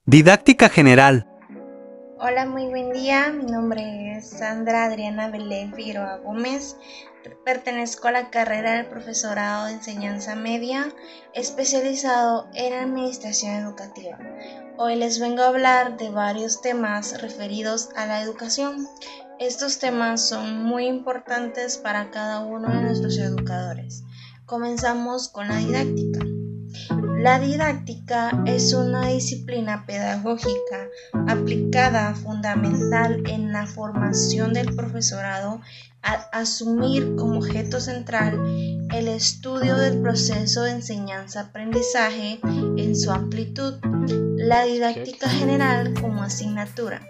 Didáctica general. Hola, muy buen día. Mi nombre es Sandra Adriana Belén Figueroa Gómez. Pertenezco a la carrera del profesorado de enseñanza media, especializado en administración educativa. Hoy les vengo a hablar de varios temas referidos a la educación. Estos temas son muy importantes para cada uno de nuestros educadores. Comenzamos con la didáctica. La didáctica es una disciplina pedagógica aplicada fundamental en la formación del profesorado al asumir como objeto central el estudio del proceso de enseñanza-aprendizaje en su amplitud, la didáctica general como asignatura.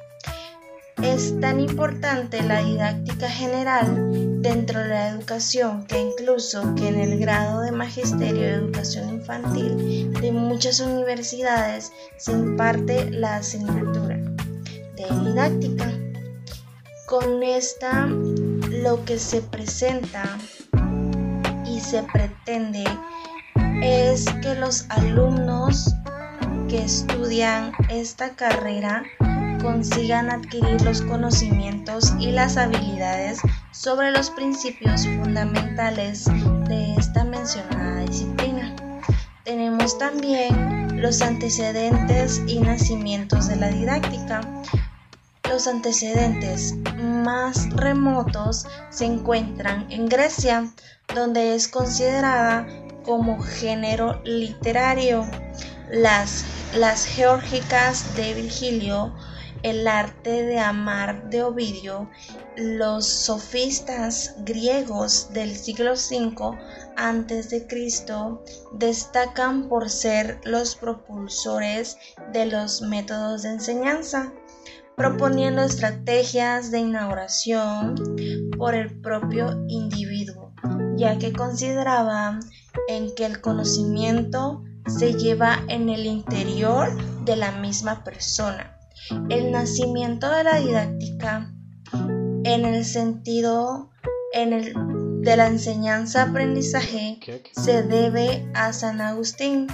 Es tan importante la didáctica general dentro de la educación que incluso que en el grado de magisterio de educación infantil de muchas universidades se imparte la asignatura de didáctica. Con esta lo que se presenta y se pretende es que los alumnos que estudian esta carrera consigan adquirir los conocimientos y las habilidades sobre los principios fundamentales de esta mencionada disciplina. Tenemos también los antecedentes y nacimientos de la didáctica. Los antecedentes más remotos se encuentran en Grecia, donde es considerada como género literario. Las geórgicas de Virgilio, el arte de amar de Ovidio, los sofistas griegos del siglo V a.C. destacan por ser los propulsores de los métodos de enseñanza, proponiendo estrategias de inauguración por el propio individuo, ya que consideraban en que el conocimiento se lleva en el interior de la misma persona. El nacimiento de la didáctica en el sentido de la enseñanza-aprendizaje se debe a San Agustín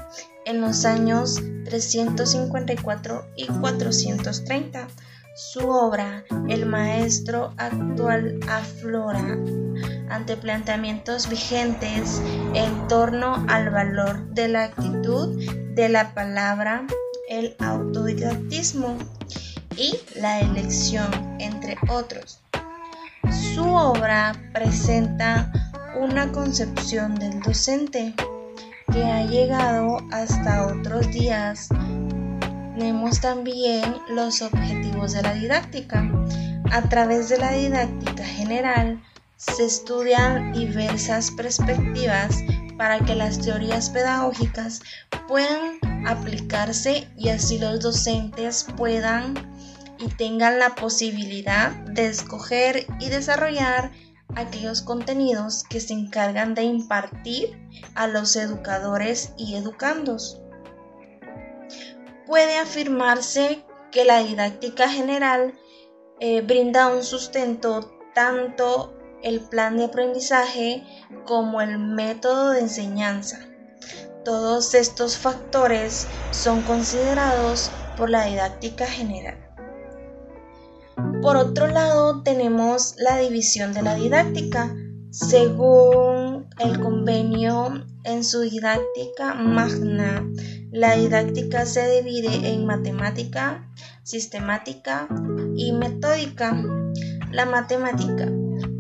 en los años 354 y 430. Su obra, El Maestro Actual, aflora ante planteamientos vigentes en torno al valor de la actitud de la palabra, el autodidactismo y la elección, entre otros. Su obra presenta una concepción del docente que ha llegado hasta otros días. Tenemos también los objetivos de la didáctica. A través de la didáctica general se estudian diversas perspectivas para que las teorías pedagógicas puedan aplicarse y así los docentes puedan y tengan la posibilidad de escoger y desarrollar aquellos contenidos que se encargan de impartir a los educadores y educandos. Puede afirmarse que la didáctica general brinda un sustento tanto el plan de aprendizaje como el método de enseñanza. Todos estos factores son considerados por la didáctica general. Por otro lado, tenemos la división de la didáctica. Según el convenio en su didáctica magna, la didáctica se divide en matemática, sistemática y metódica. La matemática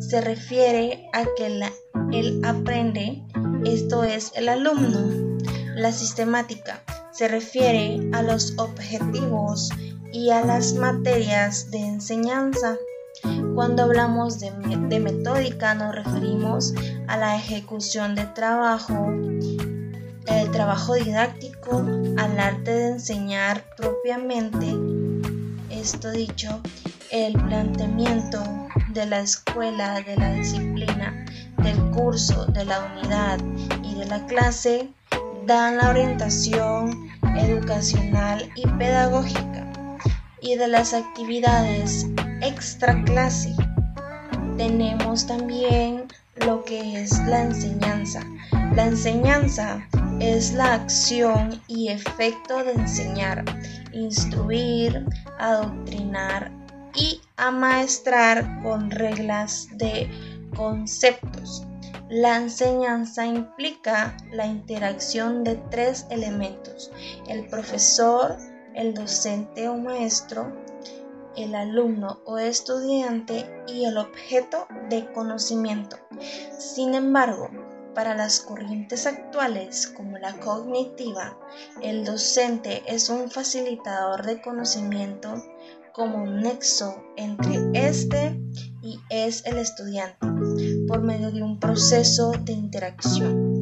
se refiere a que él aprende, esto es el alumno. La sistemática se refiere a los objetivos y a las materias de enseñanza. Cuando hablamos de metódica nos referimos a la ejecución de trabajo, el trabajo didáctico, al arte de enseñar propiamente, esto dicho, el planteamiento de la escuela, de la disciplina, del curso, de la unidad y de la clase, dan la orientación educacional y pedagógica y de las actividades extra clase. Tenemos también lo que es la enseñanza. La enseñanza es la acción y efecto de enseñar. instruir, adoctrinar y amaestrar con reglas de conceptos. La enseñanza implica la interacción de tres elementos: el profesor, el docente o maestro, el alumno o estudiante y el objeto de conocimiento. Sin embargo, para las corrientes actuales, como la cognitiva, el docente es un facilitador de conocimiento como un nexo entre este y es el estudiante, por medio de un proceso de interacción.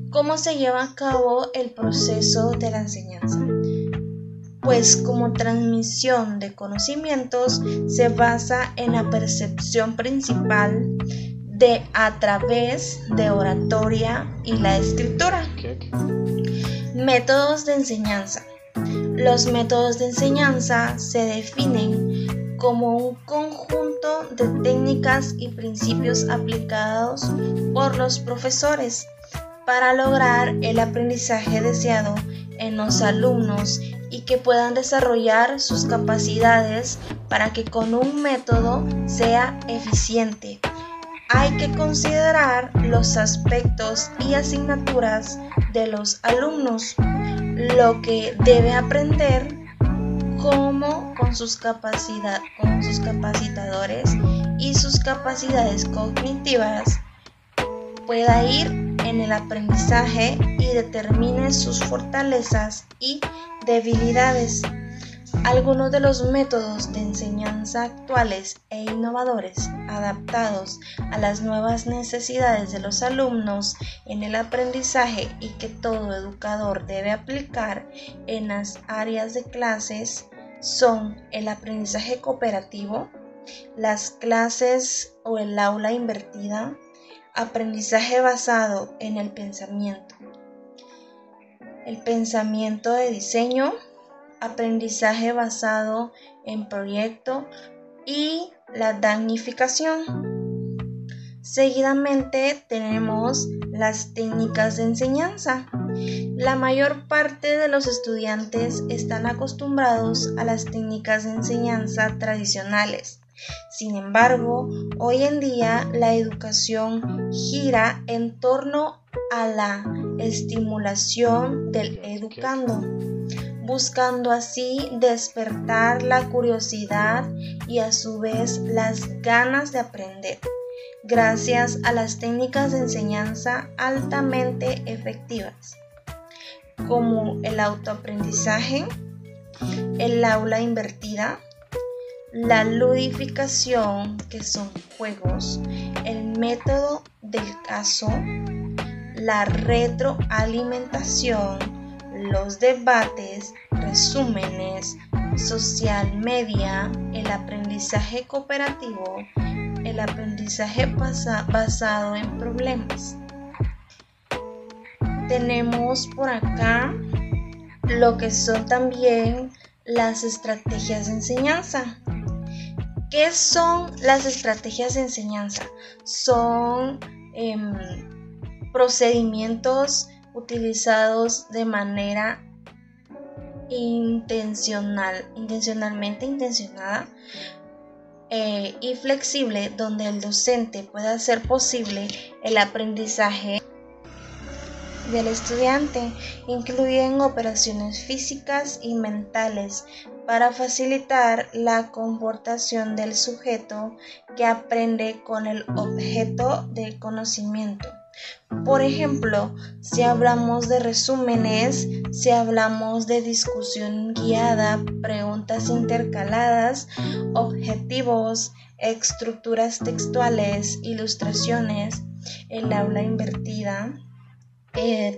¿Cómo se lleva a cabo el proceso de la enseñanza? Pues como transmisión de conocimientos se basa en la percepción principal a través de oratoria y la escritura. Métodos de enseñanza. Los métodos de enseñanza se definen como un conjunto de técnicas y principios aplicados por los profesores para lograr el aprendizaje deseado en los alumnos y que puedan desarrollar sus capacidades para que con un método sea eficiente. Hay que considerar los aspectos y asignaturas de los alumnos, lo que debe aprender, cómo con sus capacitadores y sus capacidades cognitivas pueda ir en el aprendizaje y determine sus fortalezas y debilidades. Algunos de los métodos de enseñanza actuales e innovadores, adaptados a las nuevas necesidades de los alumnos en el aprendizaje y que todo educador debe aplicar en las áreas de clases, son el aprendizaje cooperativo, las clases o el aula invertida, aprendizaje basado en el pensamiento de diseño, aprendizaje basado en proyecto y la damnificación. Seguidamente tenemos las técnicas de enseñanza. La mayor parte de los estudiantes están acostumbrados a las técnicas de enseñanza tradicionales. Sin embargo, hoy en día la educación gira en torno a la estimulación del educando, buscando así despertar la curiosidad y a su vez las ganas de aprender, gracias a las técnicas de enseñanza altamente efectivas, como el autoaprendizaje, el aula invertida, la ludificación, que son juegos, el método del caso, la retroalimentación, los debates, resúmenes, social media, el aprendizaje cooperativo, el aprendizaje basado en problemas. Tenemos por acá lo que son también las estrategias de enseñanza. ¿Qué son las estrategias de enseñanza? Son procedimientos utilizados de manera intencionalmente intencionada y flexible, donde el docente pueda hacer posible el aprendizaje del estudiante. Incluyen operaciones físicas y mentales para facilitar la comportación del sujeto que aprende con el objeto de conocimiento. Por ejemplo, si hablamos de resúmenes, si hablamos de discusión guiada, preguntas intercaladas, objetivos, estructuras textuales, ilustraciones, el aula invertida.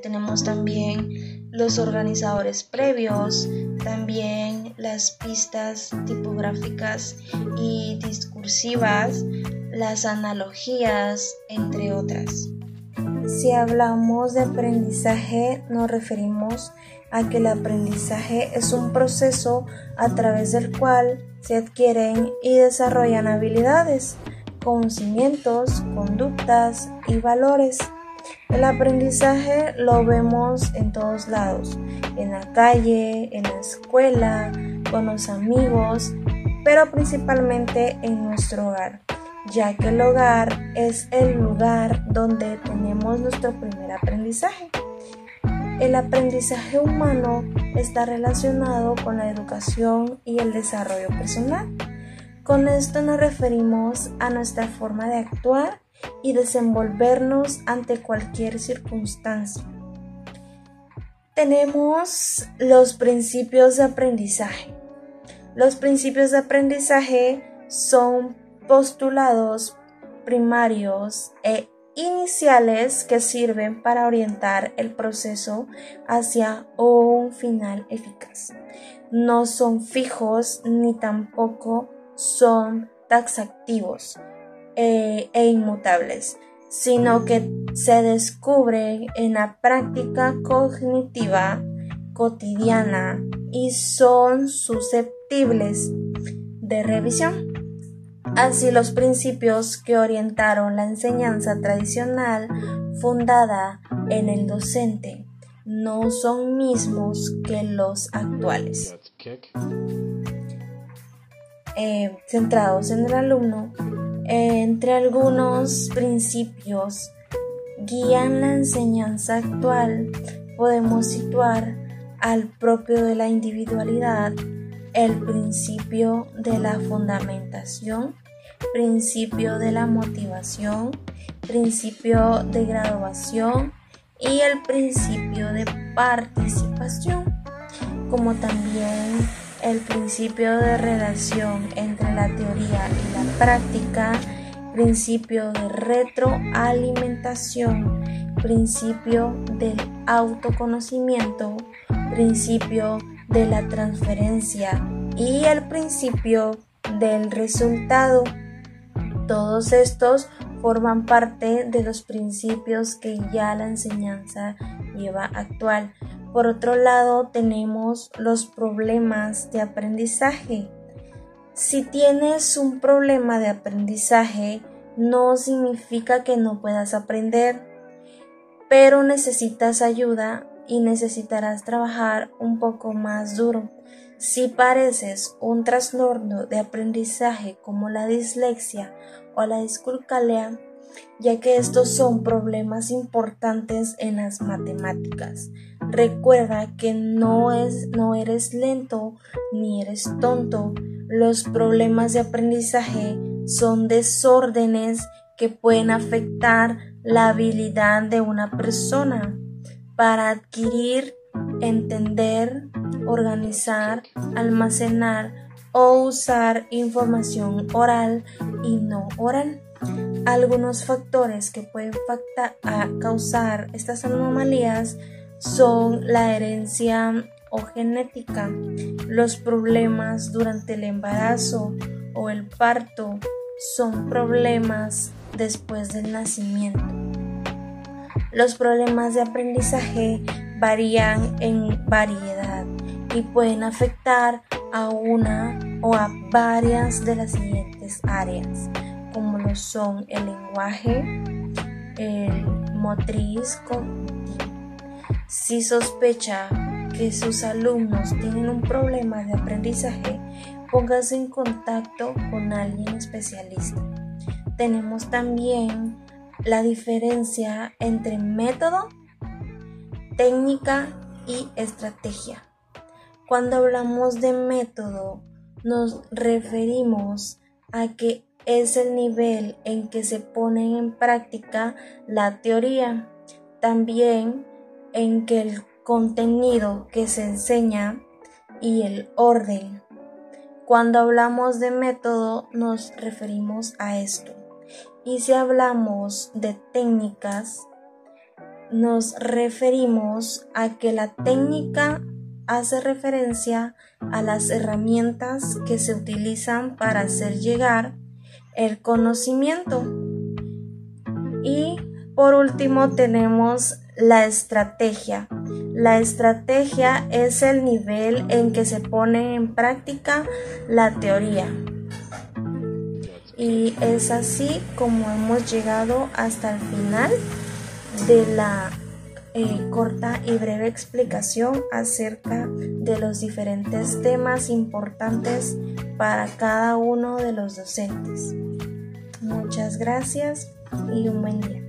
Tenemos también los organizadores previos, también las pistas tipográficas y discursivas, las analogías, entre otras. Si hablamos de aprendizaje, nos referimos a que el aprendizaje es un proceso a través del cual se adquieren y desarrollan habilidades, conocimientos, conductas y valores. El aprendizaje lo vemos en todos lados, en la calle, en la escuela, con los amigos, pero principalmente en nuestro hogar, ya que el hogar es el lugar donde tenemos nuestro primer aprendizaje. El aprendizaje humano está relacionado con la educación y el desarrollo personal. Con esto nos referimos a nuestra forma de actuar y desenvolvernos ante cualquier circunstancia. Tenemos los principios de aprendizaje. Los principios de aprendizaje son postulados primarios e iniciales que sirven para orientar el proceso hacia un final eficaz. No son fijos ni tampoco son taxativos e inmutables, sino que se descubren en la práctica cognitiva cotidiana y son susceptibles de revisión. Así, los principios que orientaron la enseñanza tradicional fundada en el docente no son mismos que los actuales. Centrados en el alumno, entre algunos principios guían la enseñanza actual, podemos situar al propio de la individualidad, el principio de la fundamentación, principio de la motivación, principio de graduación y el principio de participación, como también el principio de relación entre la teoría y la práctica, principio de retroalimentación, principio del autoconocimiento, principio de la transferencia y el principio del resultado. Todos estos forman parte de los principios que ya la enseñanza lleva actual. Por otro lado, tenemos los problemas de aprendizaje. Si tienes un problema de aprendizaje, no significa que no puedas aprender, pero necesitas ayuda y necesitarás trabajar un poco más duro. Si padeces un trastorno de aprendizaje como la dislexia o la discalculia, ya que estos son problemas importantes en las matemáticas. Recuerda que no eres lento ni eres tonto. Los problemas de aprendizaje son desórdenes que pueden afectar la habilidad de una persona para adquirir, entender, organizar, almacenar o usar información oral y no oral. Algunos factores que pueden causar estas anomalías son la herencia o genética, los problemas durante el embarazo o el parto, son problemas después del nacimiento. Los problemas de aprendizaje varían en variedad y pueden afectar a una o a varias de las siguientes áreas, como lo son el lenguaje, el motriz, cognitivo. Si sospecha que sus alumnos tienen un problema de aprendizaje, póngase en contacto con alguien especialista. Tenemos también la diferencia entre método, técnica y estrategia. Cuando hablamos de método, nos referimos a que es el nivel en que se pone en práctica la teoría, también en que el contenido que se enseña y el orden. Cuando hablamos de método nos referimos a esto. Y si hablamos de técnicas, nos referimos a que la técnica hace referencia a las herramientas que se utilizan para hacer llegar el conocimiento. Y por último tenemos la estrategia. La estrategia es el nivel en que se pone en práctica la teoría. Y es así como hemos llegado hasta el final de la corta y breve explicación acerca de los diferentes temas importantes para cada uno de los docentes. Muchas gracias y un buen día.